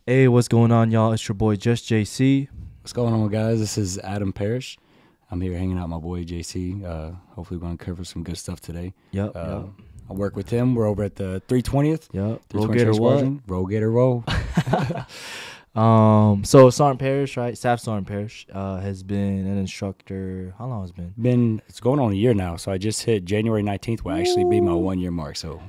Hey, what's going on, y'all? It's your boy, just.j.c. What's going on, guys? This is Adam Parish. I'm here hanging out with my boy, JC. Hopefully, we're going to cover some good stuff today. Yep. I work with him. We're over at the 320th. Yep. 320th Roll, get, or Squadron. Roll, get, or roll. So Sergeant Parish, right? Staff Sergeant Parish has been an instructor. How long has it been? It's going on a year now. So I just hit January 19th, will actually be my 1 year mark. So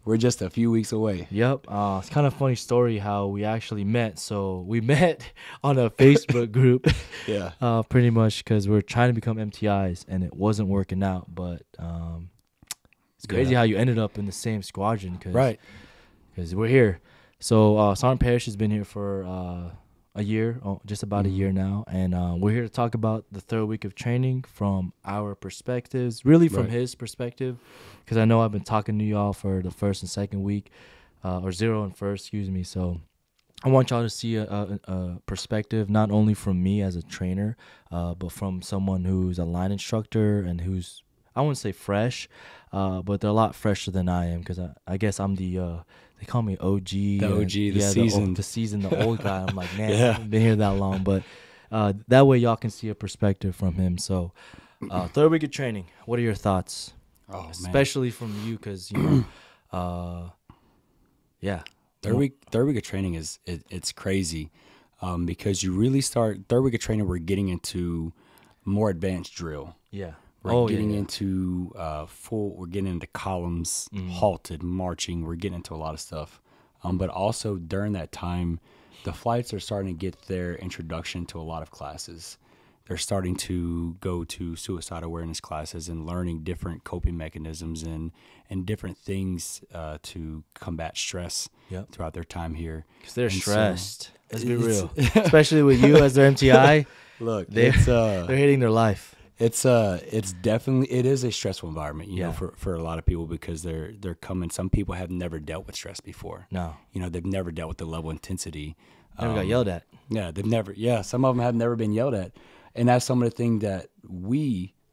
we're just a few weeks away. Yep. It's kind of a funny story how we actually met. So we met on a Facebook group. Yeah. Pretty much because we're trying to become MTIs and it wasn't working out. But it's crazy how you ended up in the same squadron. Right. Because we're here. So Sergeant Parish has been here for a year, just about a year now, and we're here to talk about the third week of training from our perspectives, really from his perspective, because I know I've been talking to y'all for the first and second week, or zero and first, excuse me. So I want y'all to see a perspective not only from me as a trainer, but from someone who's a line instructor and who's, I wouldn't say fresh, but they're a lot fresher than I am, because I guess I'm the they call me OG. The OG, the seasoned, the old guy. I'm like, man, I haven't been here that long. But that way y'all can see a perspective from him. So third week of training, what are your thoughts? Oh, especially from you, because, you know, Third week of training it's crazy because you really start, third week of training, we're getting into more advanced drill. Yeah. We're getting into we're getting into columns, halted, marching. We're getting into a lot of stuff. But also during that time, the flights are starting to get their introduction to a lot of classes. They're starting to go to suicide awareness classes and learning different coping mechanisms and different things to combat stress throughout their time here. Because they're stressed. Let's be real. Especially with you as their MTI. Look, they're hitting their life. It's definitely, it is a stressful environment, you know, for a lot of people, because they're coming. Some people have never dealt with stress before. No. You know, they've never dealt with the level of intensity. Never got yelled at. Yeah, some of them have never been yelled at. And that's some of the things that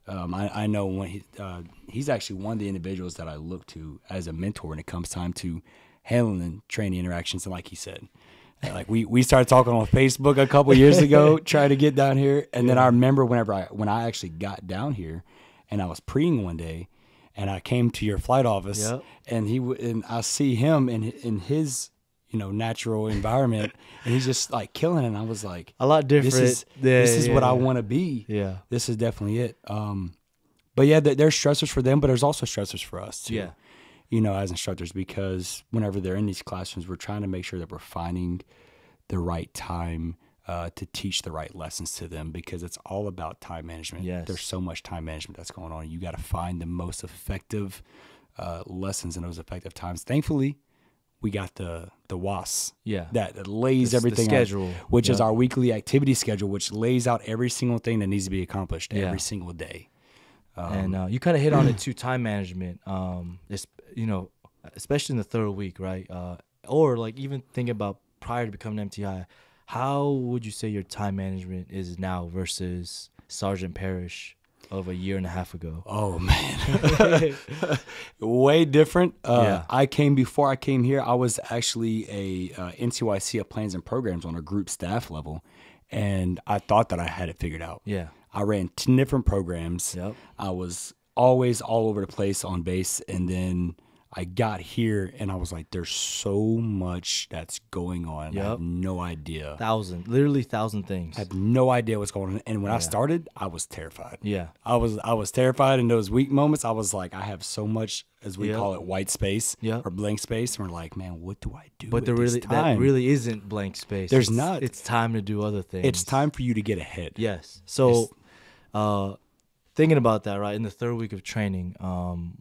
I know when he's actually one of the individuals that I look to as a mentor when it comes time to handling training interactions. And like he said, like we started talking on Facebook a couple years ago, trying to get down here. And then I remember when I actually got down here and I was preing one day and I came to your flight office and I see him in his, you know, natural environment and he's just like killing it. And I was like, a lot different. This is what I want to be. Yeah. This is definitely it. But yeah, there's stressors for them, but there's also stressors for us too. Yeah. You know, as instructors, because whenever they're in these classrooms, we're trying to make sure that we're finding the right time to teach the right lessons to them, because it's all about time management. Yes. There's so much time management that's going on. You got to find the most effective lessons in those effective times. Thankfully, we got the WOS that lays everything the schedule, out, which is our weekly activity schedule, which lays out every single thing that needs to be accomplished every single day. And you kind of hit on it too, time management. You know, especially in the third week, right? Or like even thinking about prior to becoming an MTI, how would you say your time management is now versus Sergeant Parish of a year and a half ago? Oh man, way different. Before I came here, I was actually a NCYC of plans and programs on a group staff level, and I thought that I had it figured out. Yeah. I ran 10 different programs. Yep. I was always all over the place on base. And then I got here and I was like, there's so much that's going on. I have no idea. Literally thousand things. I have no idea what's going on. And when I started, I was terrified. Yeah. I was terrified in those weak moments. I was like, I have so much, as we call it, white space or blank space. And we're like, man, what do I do? But that really isn't blank space. There's not. It's time to do other things. It's time for you to get ahead. Yes. So thinking about that, right, in the third week of training,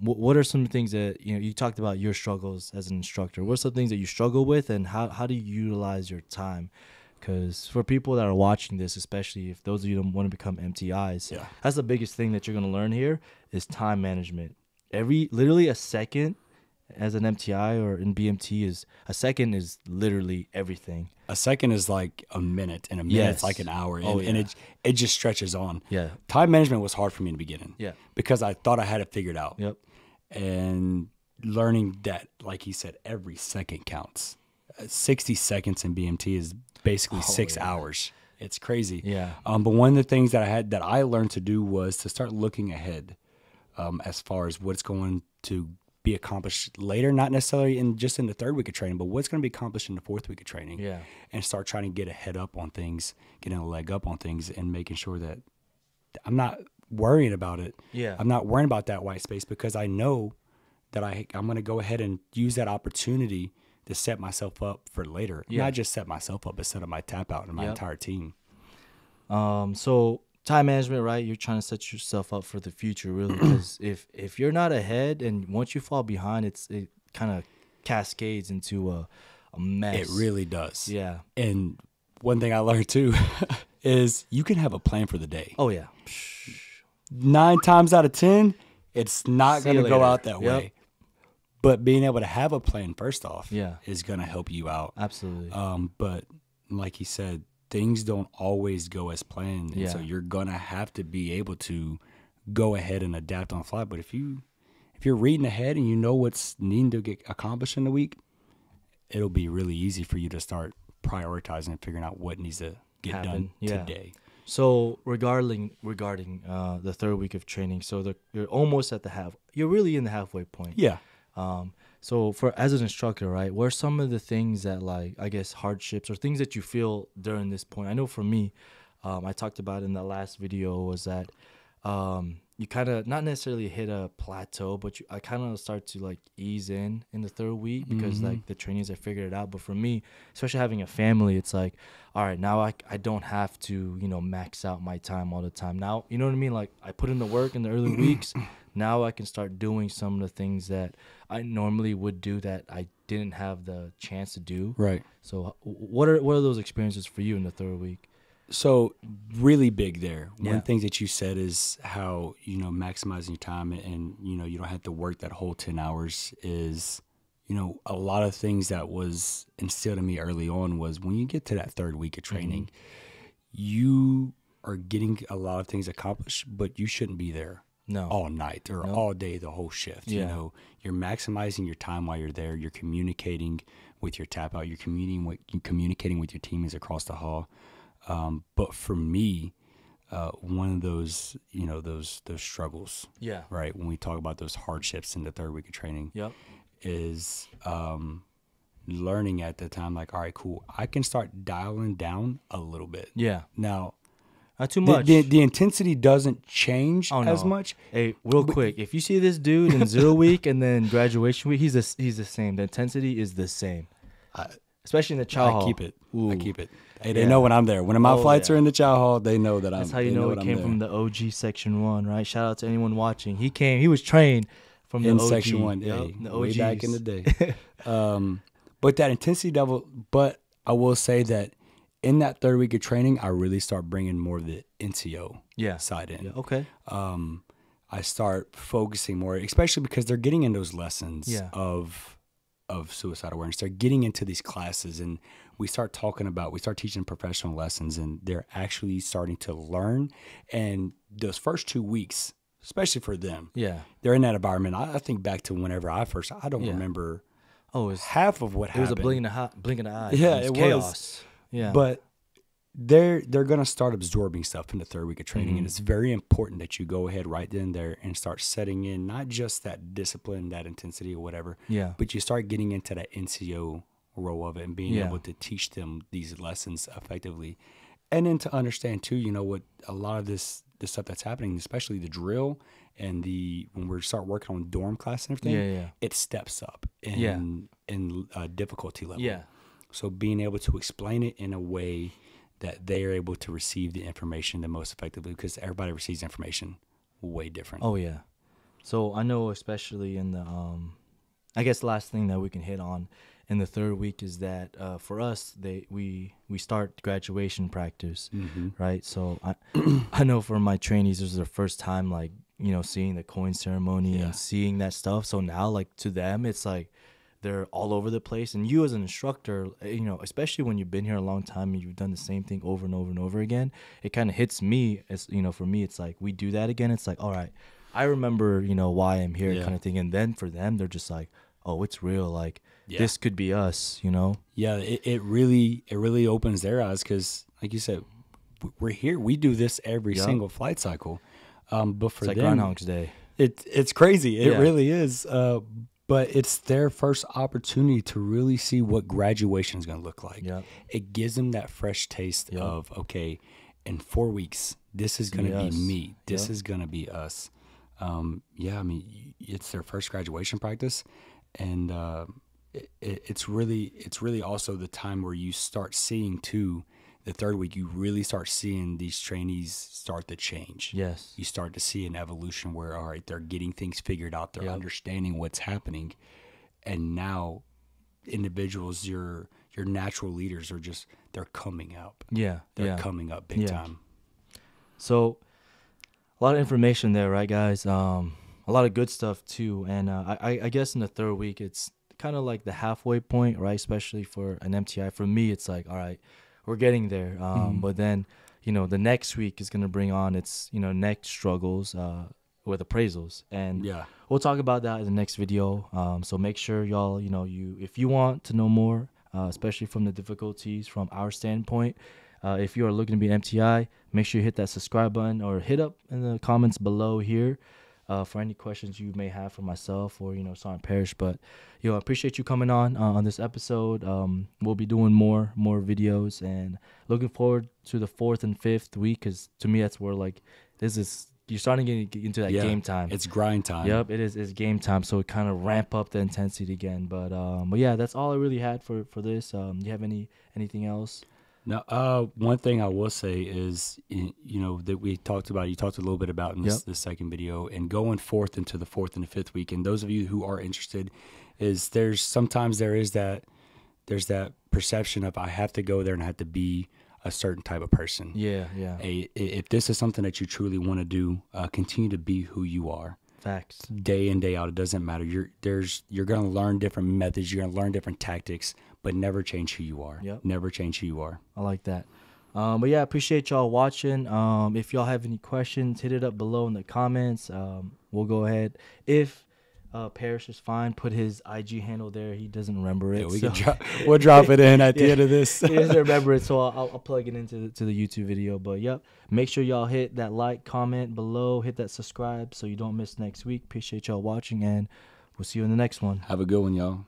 what are some things that, you know, you talked about your struggles as an instructor. What are some things that you struggle with, and how do you utilize your time? Because for people that are watching this, especially if those of you that want to become MTIs, that's the biggest thing that you're going to learn here is time management. Literally a second as an MTI or in BMT is a second is literally everything. A second is like a minute, and a minute's like an hour, and it just stretches on. Yeah. Time management was hard for me in the beginning. Yeah. Because I thought I had it figured out. Yep. And learning that, like he said, every second counts. 60 seconds in BMT is basically 6 hours. It's crazy. Yeah. But one of the things that I learned to do was to start looking ahead, as far as what's going to be accomplished later, not necessarily in the third week of training, but what's going to be accomplished in the fourth week of training. Yeah. And start trying to get a head up on things, getting a leg up on things, and making sure that I'm not worrying about it. Yeah. I'm not worrying about that white space, because I know that I'm going to go ahead and use that opportunity to set myself up for later. Yeah. Not just set myself up, but set up my tap out and my entire team. So time management, right? You're trying to set yourself up for the future, really, because if you're not ahead, and once you fall behind, it kind of cascades into a mess. It really does. Yeah. And one thing I learned too is you can have a plan for the day. Oh yeah. 9 times out of 10, it's not going to go out that Yep. way. But being able to have a plan first off Yeah. is going to help you out. Absolutely. But like he said, things don't always go as planned. And Yeah. so you're going to have to be able to go ahead and adapt on the fly. But if you're reading ahead and you know what's needing to get accomplished in the week, it'll be really easy for you to start prioritizing and figuring out what needs to get done today. So regarding the third week of training, so you're almost at you're really in the halfway point. Yeah. So as an instructor, right, what are some of the things that, like, I guess, hardships or things that you feel during this point? I know for me, I talked about in the last video, was that you kind of not necessarily hit a plateau, but I kind of start to like ease in the third week, because like the trainees, I figured it out. But for me, especially having a family, it's like, all right, now I don't have to, max out my time all the time. Now, you know what I mean? Like, I put in the work in the early weeks. Now I can start doing some of the things that I normally would do that I didn't have the chance to do. Right. So what are those experiences for you in the third week? So really big there. Yeah. One of the things that you said is how, maximizing your time and, you don't have to work that whole 10 hours is, a lot of things that was instilled in me early on was when you get to that third week of training, you are getting a lot of things accomplished, but you shouldn't be there all night or all day, the whole shift. Yeah. You're maximizing your time while you're there. You're communicating with your tap out. You're communicating with your teammates across the hall. But for me, one of those, those struggles, right, when we talk about those hardships in the third week of training, is learning at the time, like, all right, cool, I can start dialing down a little bit. Yeah. Now, not too much. The intensity doesn't change as much. Hey, real quick, if you see this dude in 0 week and then graduation week, he's the same. The intensity is the same, especially in the chow hall. I keep it. Hey, they know when I'm there. When my flights are in the chow hall, they know that I'm there. That's how you know it came from the OG Section 1, right? Shout out to anyone watching. He was trained from the OG. Section 1, the way back in the day. But that intensity level, but I will say that in that third week of training, I really start bringing more of the NCO side in. Yeah, okay. I start focusing more, especially because they're getting in those lessons of suicide awareness. They're getting into these classes, and we start teaching professional lessons, and they're actually starting to learn. And those first 2 weeks, especially for them, they're in that environment. I think back to whenever I don't remember half of what happened. It was a blink of the eye. Yeah, it was chaos. Yeah. But they're going to start absorbing stuff in the third week of training, and it's very important that you go ahead right then and there and start setting in not just that discipline, that intensity or whatever, but you start getting into that NCO role of it and being able to teach them these lessons effectively. And then to understand too, what a lot of this stuff that's happening, especially the drill and when we start working on dorm class and everything, it steps up in difficulty level. Yeah. So being able to explain it in a way that they are able to receive the information the most effectively, because everybody receives information way different. Oh yeah. So I know, especially in the I guess the last thing that we can hit on in the third week is that for us, we start graduation practice, right? So I know for my trainees, this is their first time, like, seeing the coin ceremony and seeing that stuff. So now, like, to them, it's like they're all over the place. And you as an instructor, especially when you've been here a long time and you've done the same thing over and over and over again, it kind of hits me as, for me, it's like we do that again. It's like, all right, I remember, why I'm here kind of thing. And then for them, they're just like, oh, it's real. Like Yeah. this could be us, you know? Yeah, it really opens their eyes because, like you said, we're here. We do this every Yep. single flight cycle. But for It's like them, Groundhog's Day. it's crazy. It Yeah. really is. But it's their first opportunity to really see what graduation is going to look like. Yep. It gives them that fresh taste Yep. of, okay, in 4 weeks, this is going to be us. me. This Yep. is going to be us. Yeah, I mean, it's their first graduation practice, and it's really also the time where you start seeing too. The third week, you really start seeing these trainees start to change. Yes. You start to see an evolution where, all right, they're getting things figured out. They're Yep. understanding what's happening. And now individuals, your natural leaders are just, they're coming up. Yeah. They're yeah. coming up big Yeah. time. So a lot of information there, right, guys? A lot of good stuff too. And I guess in the third week, it's kind of like the halfway point, right? Especially for an MTI. For me, it's like, all right, we're getting there. But then, you know, the next week is going to bring on its, you know, next struggles with appraisals. And Yeah. we'll talk about that in the next video. So make sure y'all, you know, if you want to know more, especially from the difficulties from our standpoint, if you are looking to be an MTI, make sure you hit that subscribe button or hit up in the comments below here for any questions you may have for myself or, you know, Sergeant Parish. But, you know, I appreciate you coming on this episode. We'll be doing more videos and looking forward to the 4th and 5th week because to me that's where, like, you're starting to get into that game time. It's grind time. Yep, it's game time. So it kind of ramp up the intensity again. But yeah, that's all I really had for this. Do you have anything else? No, one thing I will say is, you know, that we talked about, you talked a little bit about in this second video, and going forth into the 4th and the 5th week. And those of you who are interested, there's that perception of I have to go there and I have to be a certain type of person. Yeah. If this is something that you truly want to do, continue to be who you are. Facts. Day in, day out, it doesn't matter. You're going to learn different methods. You're going to learn different tactics, but never change who you are. Yep. Never change who you are. I like that. But yeah, appreciate y'all watching. If y'all have any questions, hit it up below in the comments. We'll go ahead. If Parish is fine, put his IG handle there. He doesn't remember it. Yeah, we'll drop it in at the end of this. He doesn't remember it, so I'll plug it into the YouTube video. But yep, make sure y'all hit that like, comment below, hit that subscribe so you don't miss next week. Appreciate y'all watching, and we'll see you in the next one. Have a good one, y'all.